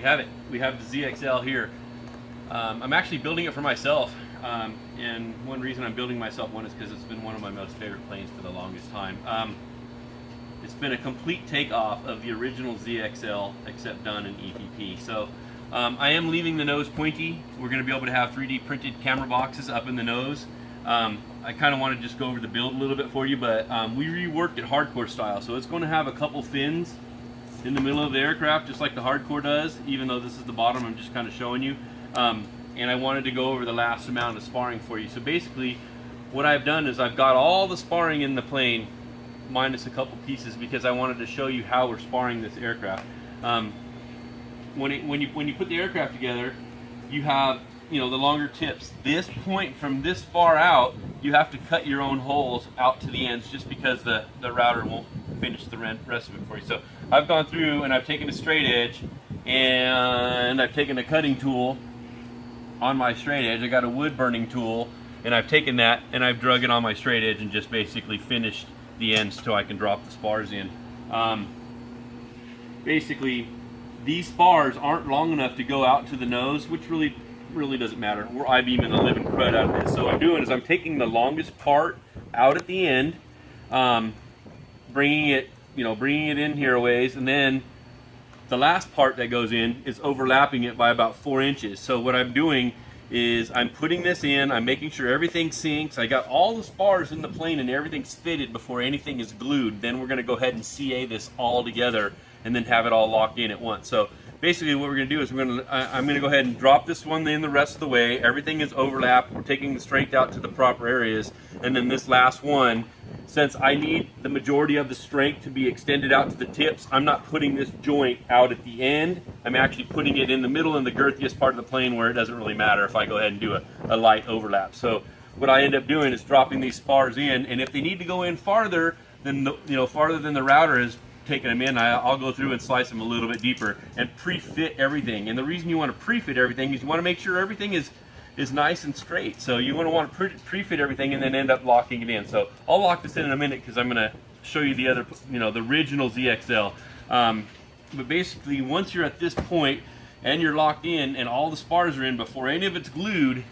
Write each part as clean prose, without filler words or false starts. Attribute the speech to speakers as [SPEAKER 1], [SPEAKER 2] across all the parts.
[SPEAKER 1] we have it. We have the ZXL here. I'm actually building it for myself, and one reason I'm building myself one is because it's been one of my most favorite planes for the longest time. It's been a complete takeoff of the original ZXL, except done in EPP. So I am leaving the nose pointy. We're going to be able to have 3D printed camera boxes up in the nose. I kind of want to just go over the build a little bit for you, but we reworked it hardcore style. So it's going to have a couple fins in the middle of the aircraft, just like the hardcore does, even though this is the bottom, I'm just kind of showing you. And I wanted to go over the last amount of sparring for you. So basically, what I've done is I've got all the sparring in the plane, minus a couple pieces, because I wanted to show you how we're sparring this aircraft. When you put the aircraft together, you have the longer tips. This point from this far out, you have to cut your own holes out to the ends, just because the router won't finish the rest of it for you. So I've gone through and I've taken a straight edge and I've taken a cutting tool on my straight edge. I got a wood burning tool and I've taken that and I've drug it on my straight edge and just basically finished the ends so I can drop the spars in. Basically, these spars aren't long enough to go out to the nose, which really doesn't matter. We're I-beaming the living crud out of this. So what I'm doing is I'm taking the longest part out at the end, bringing it in here a ways, and then the last part that goes in is overlapping it by about 4 inches. So what I'm doing is I'm putting this in, I'm making sure everything sinks. I got all the spars in the plane and everything's fitted before anything is glued. Then we're going to go ahead and CA this all together and then have it all locked in at once. So basically what we're going to do is I'm going to go ahead and drop this one in the rest of the way. Everything is overlapped. We're taking the strength out to the proper areas. And then this last one, since I need the majority of the strength to be extended out to the tips, I'm not putting this joint out at the end. I'm actually putting it in the middle in the girthiest part of the plane, where it doesn't really matter if I go ahead and do a light overlap. So what I end up doing is dropping these spars in, and if they need to go in farther than farther than the router is taking them in, I'll go through and slice them a little bit deeper and pre-fit everything. And the reason you want to pre-fit everything is you want to make sure everything is nice and straight. So you want to pre-fit everything and then end up locking it in. So I'll lock this in a minute because I'm going to show you the other, the original ZXL. But basically, once you're at this point and you're locked in and all the spars are in before any of it's glued,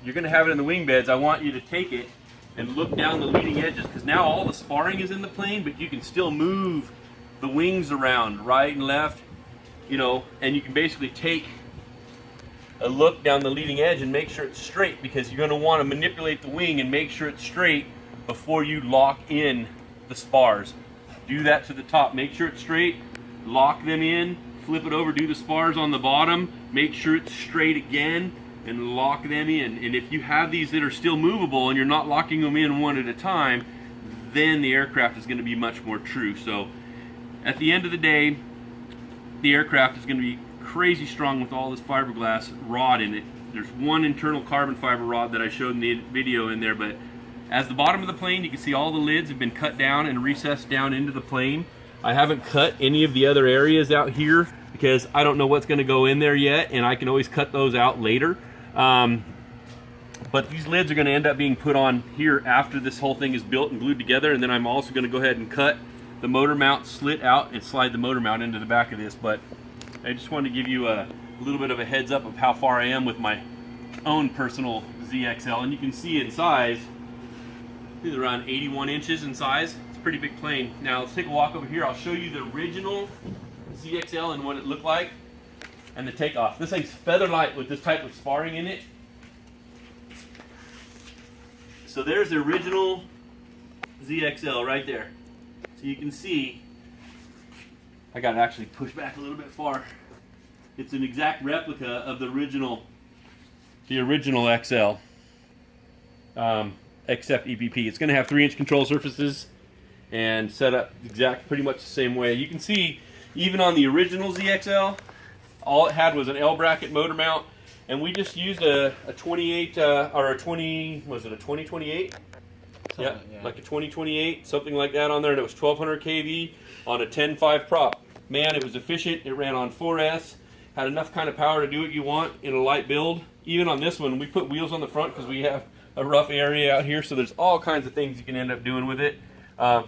[SPEAKER 1] you're going to have it in the wing beds. I want you to take it and look down the leading edges, because now all the sparring is in the plane, but you can still move the wings around right and left, and you can basically take a look down the leading edge and make sure it's straight, because you're going to want to manipulate the wing and make sure it's straight before you lock in the spars. Do that to the top, make sure it's straight, lock them in, flip it over, do the spars on the bottom, make sure it's straight again, and lock them in. And if you have these that are still movable and you're not locking them in one at a time, then the aircraft is going to be much more true. So at the end of the day, the aircraft is going to be crazy strong with all this fiberglass rod in it. There's one internal carbon fiber rod that I showed in the video in there, but as the bottom of the plane, you can see all the lids have been cut down and recessed down into the plane. I haven't cut any of the other areas out here because I don't know what's going to go in there yet, and I can always cut those out later. But these lids are going to end up being put on here after this whole thing is built and glued together, and then I'm also going to go ahead and cut the motor mount slit out and slide the motor mount into the back of this. But I just wanted to give you a little bit of a heads up of how far I am with my own personal ZXL. And you can see in size, it's around 81 inches in size. It's a pretty big plane. Now let's take a walk over here. I'll show you the original ZXL and what it looked like and the takeoff. This thing's feather light with this type of sparring in it. So there's the original ZXL right there. So you can see, I got to actually push back a little bit far. It's an exact replica of the original XL, except EPP. It's going to have 3-inch control surfaces and set up pretty much the same way. You can see, even on the original ZXL, all it had was an L bracket motor mount, and we just used a 28 or a 20. Was it a 2028? Yeah, like a 2028, something like that on there, and it was 1200 kV on a 10.5 prop. Man, it was efficient. It ran on 4S, had enough kind of power to do what you want in a light build. Even on this one, we put wheels on the front because we have a rough area out here, so there's all kinds of things you can end up doing with it.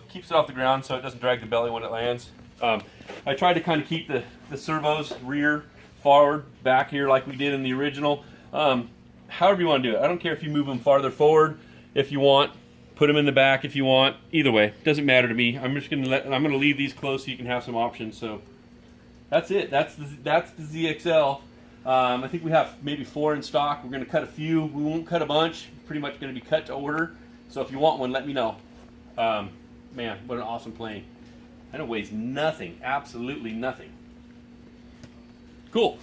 [SPEAKER 1] Keeps it off the ground so it doesn't drag the belly when it lands. I tried to kind of keep the servos rear forward, back here like we did in the original. However you want to do it. I don't care if you move them farther forward if you want. Put them in the back if you want. Either way, doesn't matter to me. I'm gonna leave these close so you can have some options. So that's it. That's the ZXL. I think we have maybe 4 in stock. We're gonna cut a few. We won't cut a bunch. Pretty much gonna be cut to order. So if you want one, let me know. Man, what an awesome plane. And it weighs nothing. Absolutely nothing. Cool.